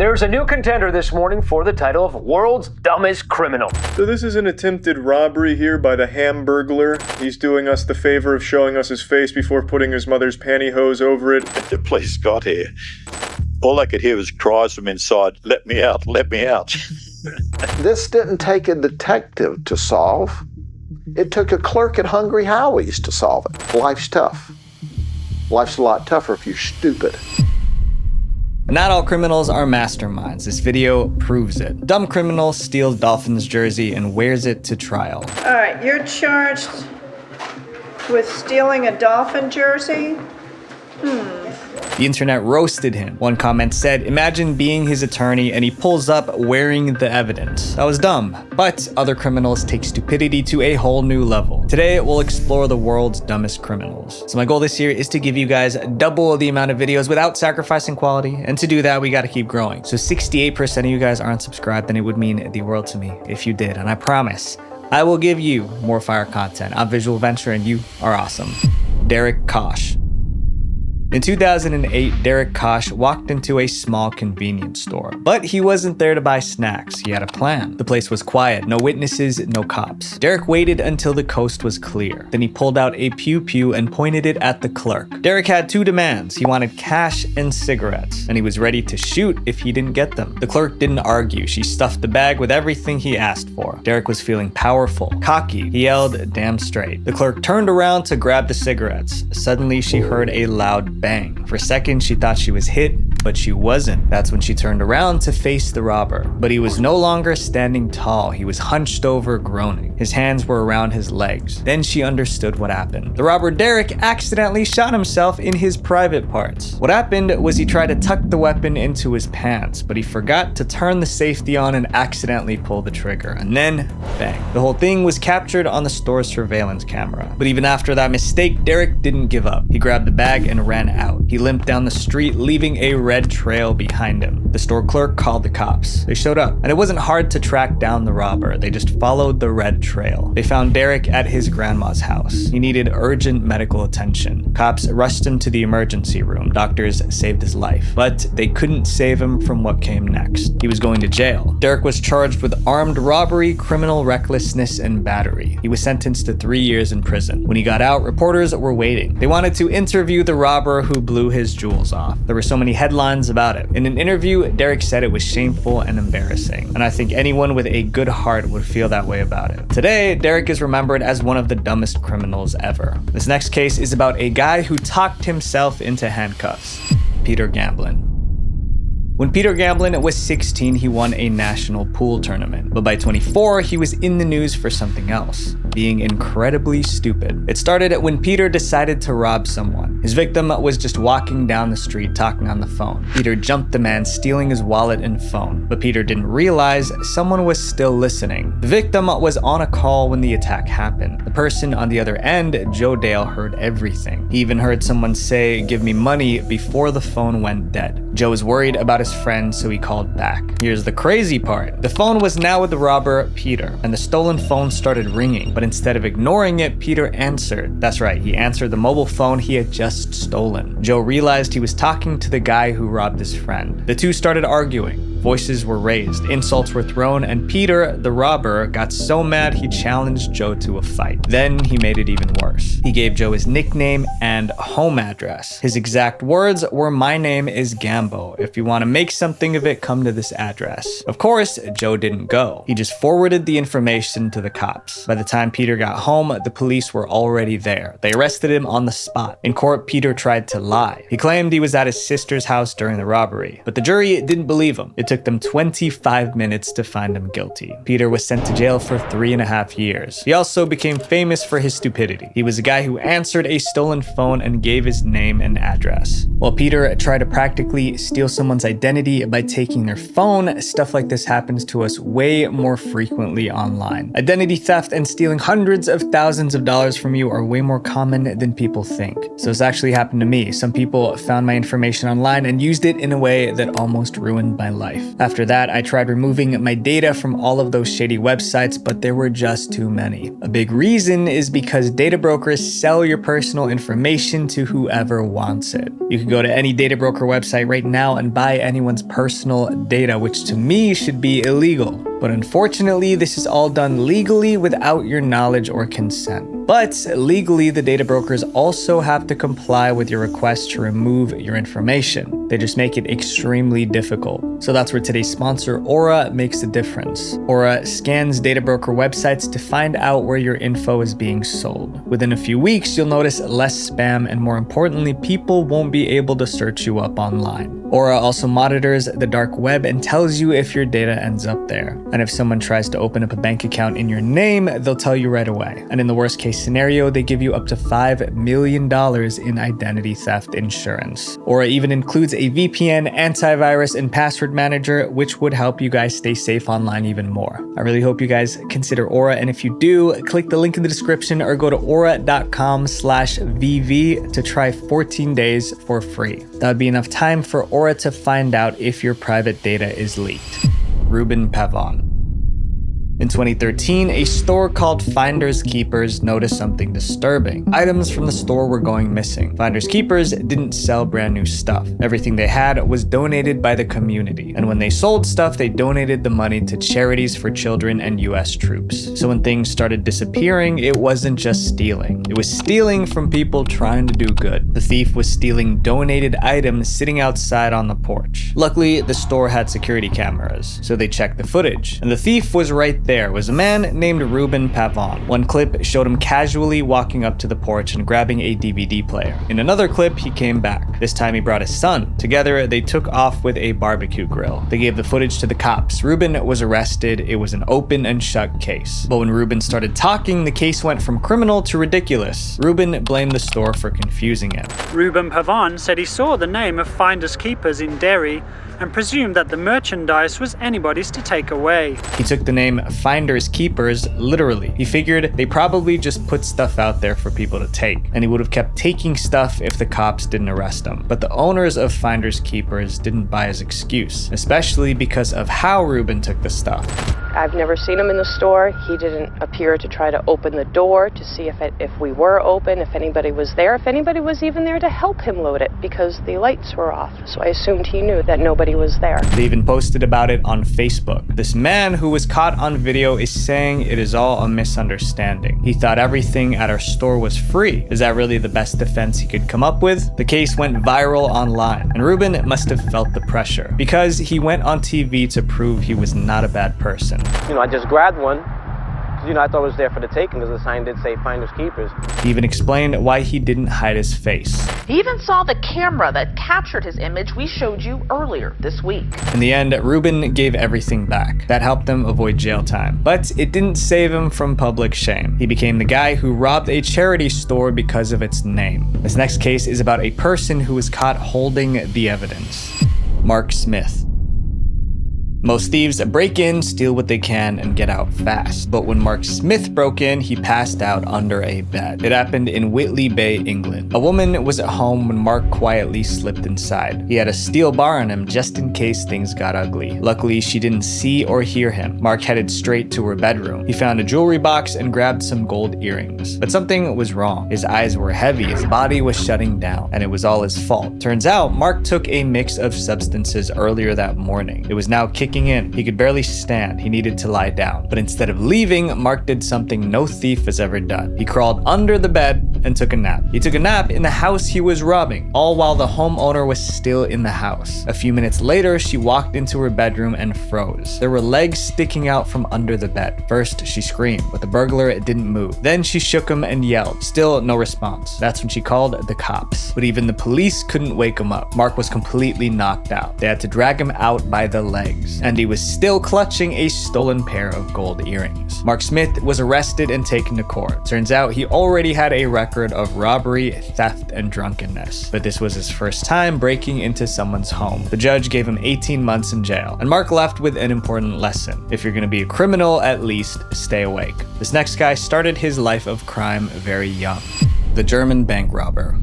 There's a new contender this morning for the title of World's Dumbest Criminal. So this is an attempted robbery here by the Hamburglar. He's doing us the favor of showing us his face before putting his mother's pantyhose over it. The police got here. All I could hear was cries from inside, "Let me out, let me out." This didn't take a detective to solve. It took a clerk at Hungry Howie's to solve it. Life's tough. Life's a lot tougher if you're stupid. Not all criminals are masterminds. This video proves it. Dumb criminal steals Dolphins jersey and wears it to trial. All right, you're charged with stealing a Dolphin jersey? The internet roasted him. One comment said, imagine being his attorney and he pulls up wearing the evidence. That was dumb. But other criminals take stupidity to a whole new level. Today, we'll explore the world's dumbest criminals. So my goal this year is to give you guys double the amount of videos without sacrificing quality. And to do that, we gotta keep growing. So 68% of you guys aren't subscribed, and it would mean the world to me if you did. And I promise, I will give you more fire content. I'm Visual Venture and you are awesome. Derek Kosh. In 2008, Derek Kosh walked into a small convenience store, but he wasn't there to buy snacks. He had a plan. The place was quiet, no witnesses, no cops. Derek waited until the coast was clear. Then he pulled out a pew-pew and pointed it at the clerk. Derek had two demands. He wanted cash and cigarettes, and he was ready to shoot if he didn't get them. The clerk didn't argue. She stuffed the bag with everything he asked for. Derek was feeling powerful, cocky. He yelled, "Damn straight." The clerk turned around to grab the cigarettes. Suddenly, she heard a loud bang. For a second, she thought she was hit, but she wasn't. That's when she turned around to face the robber. But he was no longer standing tall. He was hunched over, groaning. His hands were around his legs. Then she understood what happened. The robber Derek accidentally shot himself in his private parts. What happened was he tried to tuck the weapon into his pants, but he forgot to turn the safety on and accidentally pull the trigger. And then, bang. The whole thing was captured on the store's surveillance camera. But even after that mistake, Derek didn't give up. He grabbed the bag and ran out. He limped down the street, leaving a red trail behind him. The store clerk called the cops. They showed up, and it wasn't hard to track down the robber. They just followed the red trail. They found Derek at his grandma's house. He needed urgent medical attention. Cops rushed him to the emergency room. Doctors saved his life, but they couldn't save him from what came next. He was going to jail. Derek was charged with armed robbery, criminal recklessness, and battery. He was sentenced to 3 years in prison. When he got out, reporters were waiting. They wanted to interview the robber who blew his jewels off. There were so many headlines about it. In an interview, Derek said it was shameful and embarrassing, and I think anyone with a good heart would feel that way about it. Today, Derek is remembered as one of the dumbest criminals ever. This next case is about a guy who talked himself into handcuffs. Peter Gamblin. When Peter Gamblin was 16, he won a national pool tournament. But by 24, he was in the news for something else, being incredibly stupid. It started when Peter decided to rob someone. His victim was just walking down the street talking on the phone. Peter jumped the man, stealing his wallet and phone. But Peter didn't realize someone was still listening. The victim was on a call when the attack happened. The person on the other end, Joe Dale, heard everything. He even heard someone say, "Give me money," before the phone went dead. Joe was worried about his friend, so he called back. Here's the crazy part. The phone was now with the robber, Peter, and the stolen phone started ringing, but instead of ignoring it, Peter answered. That's right, he answered the mobile phone he had just stolen. Joe realized he was talking to the guy who robbed his friend. The two started arguing. Voices were raised, insults were thrown, and Peter, the robber, got so mad he challenged Joe to a fight. Then he made it even worse. He gave Joe his nickname and home address. His exact words were, "My name is Gambo. If you want to make something of it, come to this address." Of course, Joe didn't go. He just forwarded the information to the cops. By the time Peter got home, the police were already there. They arrested him on the spot. In court, Peter tried to lie. He claimed he was at his sister's house during the robbery, but the jury didn't believe him. It took them 25 minutes to find him guilty. Peter was sent to jail for 3.5 years. He also became famous for his stupidity. He was a guy who answered a stolen phone and gave his name and address. While Peter tried to practically steal someone's identity by taking their phone, stuff like this happens to us way more frequently online. Identity theft and stealing hundreds of thousands of dollars from you are way more common than people think. So it's actually happened to me. Some people found my information online and used it in a way that almost ruined my life. life. After that, I tried removing my data from all of those shady websites, but there were just too many. A big reason is because data brokers sell your personal information to whoever wants it. You can go to any data broker website right now and buy anyone's personal data, which to me should be illegal. But unfortunately, this is all done legally without your knowledge or consent. But legally, the data brokers also have to comply with your request to remove your information. They just make it extremely difficult. So that's where today's sponsor, Oola, makes a difference. Oola scans data broker websites to find out where your info is being sold. Within a few weeks, you'll notice less spam, and more importantly, people won't be able to search you up online. Oola also monitors the dark web and tells you if your data ends up there. And if someone tries to open up a bank account in your name, they'll tell you right away. And in the worst case scenario, they give you up to $5 million in identity theft insurance. Oola even includes a VPN, antivirus, and password manager, which would help you guys stay safe online even more. I really hope you guys consider Oola, and if you do, click the link in the description or go to Oola.com/VV to try 14 days for free. That would be enough time for Oola to find out if your private data is leaked. Reuben Pavon. In 2013, a store called Finders Keepers noticed something disturbing. Items from the store were going missing. Finders Keepers didn't sell brand new stuff. Everything they had was donated by the community. And when they sold stuff, they donated the money to charities for children and US troops. So when things started disappearing, it wasn't just stealing. It was stealing from people trying to do good. The thief was stealing donated items sitting outside on the porch. Luckily, the store had security cameras, so they checked the footage. And the thief was right there was a man named Reuben Pavon. One clip showed him casually walking up to the porch and grabbing a DVD player. In another clip, he came back. This time he brought his son. Together, they took off with a barbecue grill. They gave the footage to the cops. Reuben was arrested. It was an open and shut case. But when Reuben started talking, the case went from criminal to ridiculous. Reuben blamed the store for confusing him. Reuben Pavon said he saw the name of Finders Keepers in Derry and presumed that the merchandise was anybody's to take away. He took the name Finders Keepers literally. He figured they probably just put stuff out there for people to take, and he would have kept taking stuff if the cops didn't arrest him. But the owners of Finders Keepers didn't buy his excuse, especially because of how Reuben took the stuff. I've never seen him in the store. He didn't appear to try to open the door to see if we were open, if anybody was there, if anybody was even there to help him load it, because the lights were off. So I assumed he knew that nobody was there. They even posted about it on Facebook. This man who was caught on video is saying it is all a misunderstanding. He thought everything at our store was free. Is that really the best defense he could come up with? The case went viral online, and Reuben must have felt the pressure because he went on TV to prove he was not a bad person. I just grabbed one. I thought it was there for the taking because the sign did say Finders Keepers. He even explained why he didn't hide his face. He even saw the camera that captured his image we showed you earlier this week. In the end, Reuben gave everything back. That helped him avoid jail time. But it didn't save him from public shame. He became the guy who robbed a charity store because of its name. This next case is about a person who was caught holding the evidence. Mark Smith. Most thieves break in, steal what they can, and get out fast. But when Mark Smith broke in, he passed out under a bed. It happened in Whitley Bay, England. A woman was at home when Mark quietly slipped inside. He had a steel bar on him just in case things got ugly. Luckily, she didn't see or hear him. Mark headed straight to her bedroom. He found a jewelry box and grabbed some gold earrings. But something was wrong. His eyes were heavy, his body was shutting down, and it was all his fault. Turns out, Mark took a mix of substances earlier that morning. It was now kicking in. He could barely stand. He needed to lie down. But instead of leaving, Mark did something no thief has ever done. He crawled under the bed and took a nap. He took a nap in the house he was robbing, all while the homeowner was still in the house. A few minutes later, she walked into her bedroom and froze. There were legs sticking out from under the bed. First, she screamed, but the burglar didn't move. Then she shook him and yelled. Still no response. That's when she called the cops. But even the police couldn't wake him up. Mark was completely knocked out. They had to drag him out by the legs, and he was still clutching a stolen pair of gold earrings. Mark Smith was arrested and taken to court. Turns out he already had a record of robbery, theft, and drunkenness, but this was his first time breaking into someone's home. The judge gave him 18 months in jail, and Mark left with an important lesson. If you're gonna be a criminal, at least stay awake. This next guy started his life of crime very young. The German bank robber.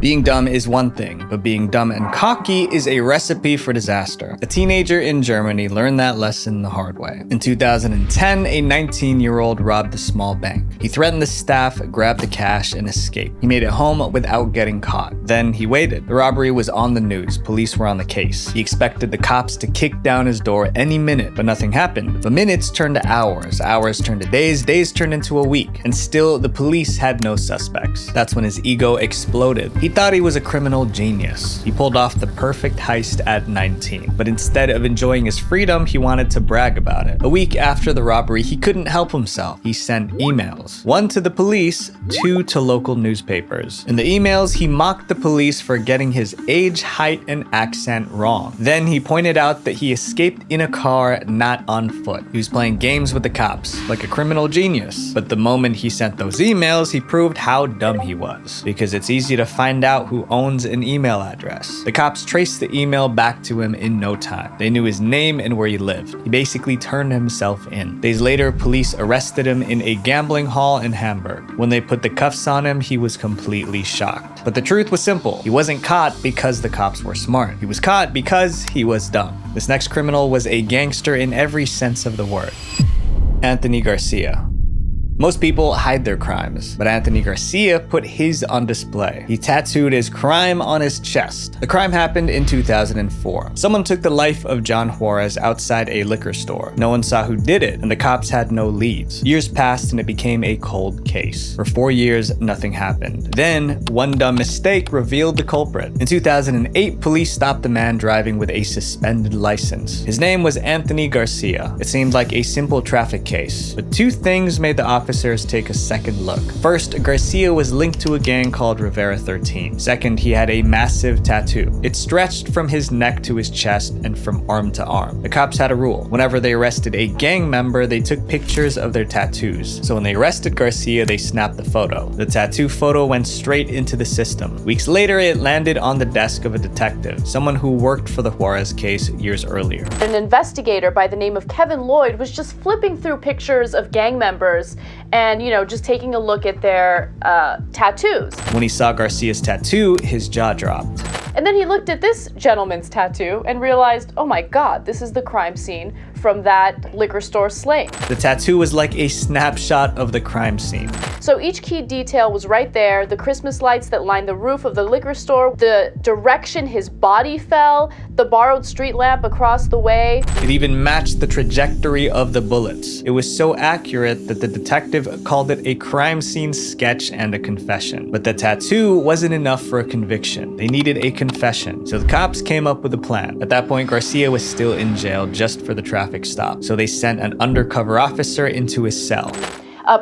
Being dumb is one thing, but being dumb and cocky is a recipe for disaster. A teenager in Germany learned that lesson the hard way. In 2010, a 19-year-old robbed a small bank. He threatened the staff, grabbed the cash, and escaped. He made it home without getting caught. Then he waited. The robbery was on the news. Police were on the case. He expected the cops to kick down his door any minute, but nothing happened. The minutes turned to hours, hours turned to days, days turned into a week, and still the police had no suspects. That's when his ego exploded. He thought he was a criminal genius. He pulled off the perfect heist at 19, but instead of enjoying his freedom, he wanted to brag about it. A week after the robbery, he couldn't help himself. He sent emails. One to the police, two to local newspapers. In the emails, he mocked the police for getting his age, height, and accent wrong. Then he pointed out that he escaped in a car, not on foot. He was playing games with the cops, like a criminal genius. But the moment he sent those emails, he proved how dumb he was, because it's easy to find out who owns an email address. The cops traced the email back to him in no time. They knew his name and where he lived. He basically turned himself in. Days later, police arrested him in a gambling hall in Hamburg. When they put the cuffs on him, he was completely shocked. But the truth was simple. He wasn't caught because the cops were smart. He was caught because he was dumb. This next criminal was a gangster in every sense of the word. Anthony Garcia. Most people hide their crimes, but Anthony Garcia put his on display. He tattooed his crime on his chest. The crime happened in 2004. Someone took the life of John Juarez outside a liquor store. No one saw who did it, and the cops had no leads. Years passed and it became a cold case. For 4 years, nothing happened. Then, one dumb mistake revealed the culprit. In 2008, police stopped a man driving with a suspended license. His name was Anthony Garcia. It seemed like a simple traffic case, but two things made the officers take a second look. First, Garcia was linked to a gang called Rivera 13. Second, he had a massive tattoo. It stretched from his neck to his chest and from arm to arm. The cops had a rule. Whenever they arrested a gang member, they took pictures of their tattoos. So when they arrested Garcia, they snapped the photo. The tattoo photo went straight into the system. Weeks later, it landed on the desk of a detective, someone who worked for the Juarez case years earlier. An investigator by the name of Kevin Lloyd was just flipping through pictures of gang members and, just taking a look at their tattoos. When he saw Garcia's tattoo, his jaw dropped. And then he looked at this gentleman's tattoo and realized, oh my God, this is the crime scene from that liquor store slaying. The tattoo was like a snapshot of the crime scene. So each key detail was right there. The Christmas lights that lined the roof of the liquor store, the direction his body fell, the borrowed street lamp across the way. It even matched the trajectory of the bullets. It was so accurate that the detective called it a crime scene sketch and a confession. But the tattoo wasn't enough for a conviction. They needed a confession. So the cops came up with a plan. At that point, Garcia was still in jail just for the traffic stop. So they sent an undercover officer into his cell.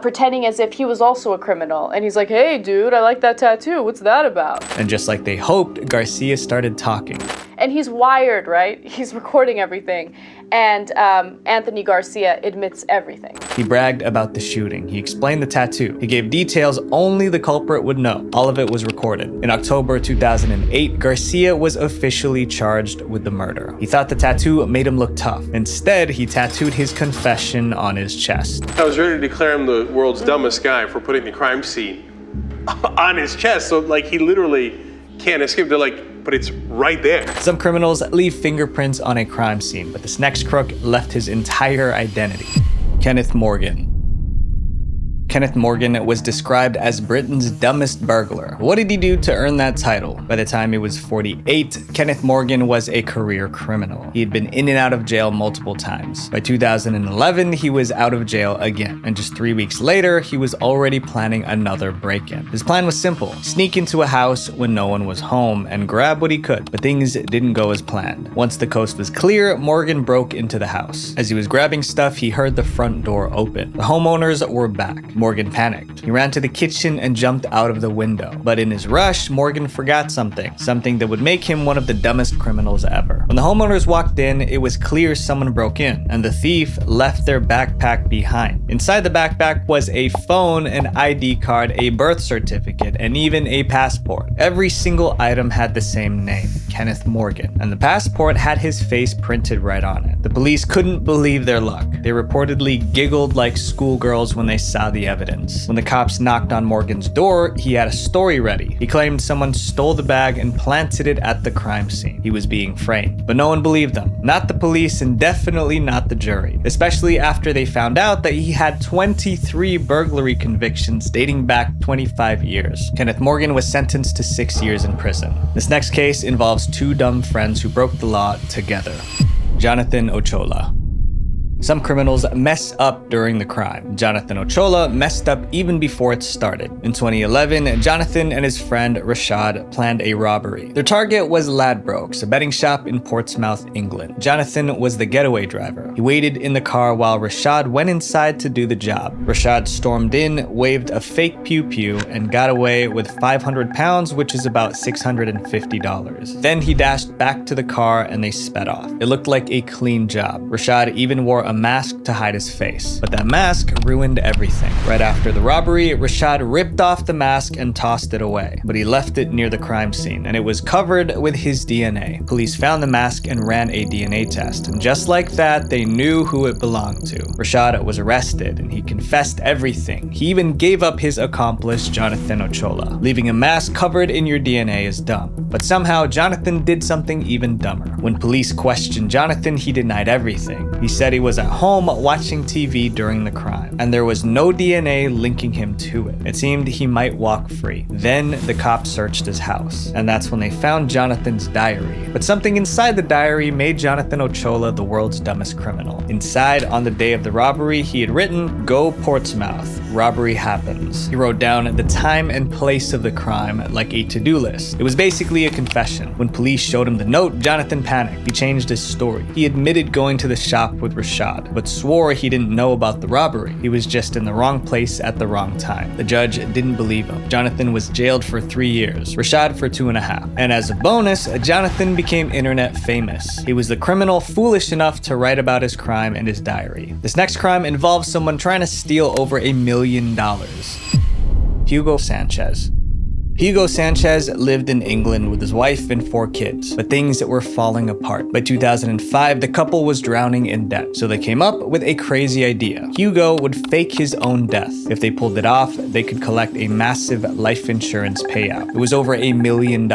Pretending as if he was also a criminal. And he's like, hey dude, I like that tattoo. What's that about? And just like they hoped, Garcia started talking. And he's wired, right? He's recording everything. And Anthony Garcia admits everything. He bragged about the shooting. He explained the tattoo. He gave details only the culprit would know. All of it was recorded. In October 2008, Garcia was officially charged with the murder. He thought the tattoo made him look tough. Instead, he tattooed his confession on his chest. I was ready to declare him the world's dumbest guy for putting the crime scene on his chest. So, he literally can't escape. They're like, but it's right there. Some criminals leave fingerprints on a crime scene, but this next crook left his entire identity. Kenneth Morgan. Kenneth Morgan was described as Britain's dumbest burglar. What did he do to earn that title? By the time he was 48, Kenneth Morgan was a career criminal. He had been in and out of jail multiple times. By 2011, he was out of jail again. And just 3 weeks later, he was already planning another break-in. His plan was simple: sneak into a house when no one was home and grab what he could. But things didn't go as planned. Once the coast was clear, Morgan broke into the house. As he was grabbing stuff, he heard the front door open. The homeowners were back. Morgan panicked. He ran to the kitchen and jumped out of the window. But in his rush, Morgan forgot something that would make him one of the dumbest criminals ever. When the homeowners walked in, it was clear someone broke in, and the thief left their backpack behind. Inside the backpack was a phone, an ID card, a birth certificate, and even a passport. Every single item had the same name: Kenneth Morgan, and the passport had his face printed right on it. The police couldn't believe their luck. They reportedly giggled like schoolgirls when they saw the evidence. When the cops knocked on Morgan's door, he had a story ready. He claimed someone stole the bag and planted it at the crime scene. He was being framed. But no one believed them. Not the police and definitely not the jury. Especially after they found out that he had 23 burglary convictions dating back 25 years. Kenneth Morgan was sentenced to 6 years in prison. This next case involves two dumb friends who broke the law together. Jonathan Ochola. Some criminals mess up during the crime. Jonathan Ochola messed up even before it started. In 2011, Jonathan and his friend Rashad planned a robbery. Their target was Ladbrokes, a betting shop in Portsmouth, England. Jonathan was the getaway driver. He waited in the car while Rashad went inside to do the job. Rashad stormed in, waved a fake pew-pew, and got away with £500, which is about $650. Then he dashed back to the car and they sped off. It looked like a clean job. Rashad even wore a mask to hide his face, but that mask ruined everything. Right after the robbery, Rashad ripped off the mask and tossed it away, but he left it near the crime scene, and it was covered with his DNA. Police found the mask and ran a DNA test, and just like that, they knew who it belonged to. Rashad was arrested, and he confessed everything. He even gave up his accomplice, Jonathan Ochola. Leaving a mask covered in your DNA is dumb, but somehow Jonathan did something even dumber. When police questioned Jonathan, he denied everything. He said he was at home watching TV during the crime, and there was no DNA linking him to it. It seemed he might walk free. Then the cops searched his house, and that's when they found Jonathan's diary. But something inside the diary made Jonathan Ochola the world's dumbest criminal. Inside, on the day of the robbery, he had written, "Go Portsmouth. Robbery happens." He wrote down the time and place of the crime like a to-do list. It was basically a confession. When police showed him the note, Jonathan panicked. He changed his story. He admitted going to the shop with Rashad, but swore he didn't know about the robbery. He was just in the wrong place at the wrong time. The judge didn't believe him. Jonathan was jailed for 3 years, Rashad for 2.5. And as a bonus, Jonathan became internet famous. He was the criminal foolish enough to write about his crime in his diary. This next crime involves someone trying to steal over $1 million. Hugo Sanchez. Hugo Sanchez lived in England with his wife and 4 kids, but things were falling apart. By 2005, the couple was drowning in debt, so they came up with a crazy idea. Hugo would fake his own death. If they pulled it off, they could collect a massive life insurance payout. It was over $1 million,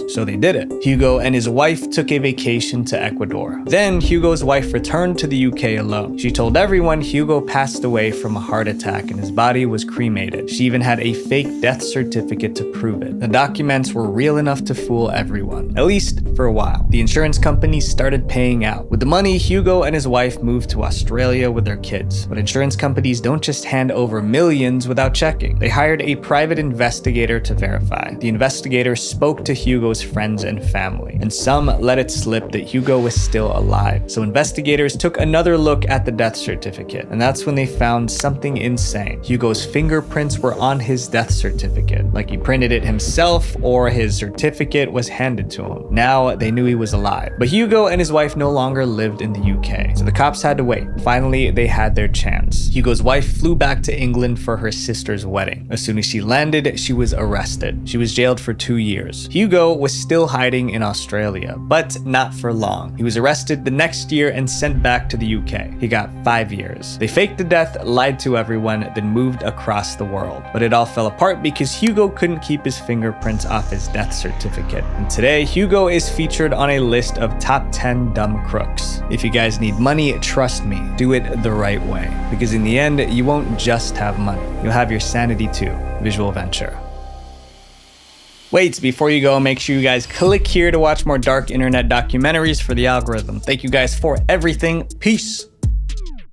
so they did it. Hugo and his wife took a vacation to Ecuador. Then Hugo's wife returned to the UK alone. She told everyone Hugo passed away from a heart attack and his body was cremated. She even had a fake death certificate to prove it. The documents were real enough to fool everyone, at least for a while. The insurance companies started paying out. With the money, Hugo and his wife moved to Australia with their kids. But insurance companies don't just hand over millions without checking. They hired a private investigator to verify. The investigator spoke to Hugo's friends and family, and some let it slip that Hugo was still alive. So investigators took another look at the death certificate, and that's when they found something insane. Hugo's fingerprints were on his death certificate, like he printed it himself or his certificate was handed to him. Now they knew he was alive. But Hugo and his wife no longer lived in the UK, so the cops had to wait. Finally, they had their chance. Hugo's wife flew back to England for her sister's wedding. As soon as she landed, she was arrested. She was jailed for 2 years. Hugo was still hiding in Australia, but not for long. He was arrested the next year and sent back to the UK. He got 5 years. They faked the death, lied to everyone, then moved across the world. But it all fell apart because Hugo couldn't keep his fingerprints off his death certificate. And today, Hugo is featured on a list of top 10 dumb crooks. If you guys need money, trust me, do it the right way. Because in the end, you won't just have money. You'll have your sanity too. Visual Venture. Wait, before you go, make sure you guys click here to watch more dark internet documentaries for the algorithm. Thank you guys for everything. Peace.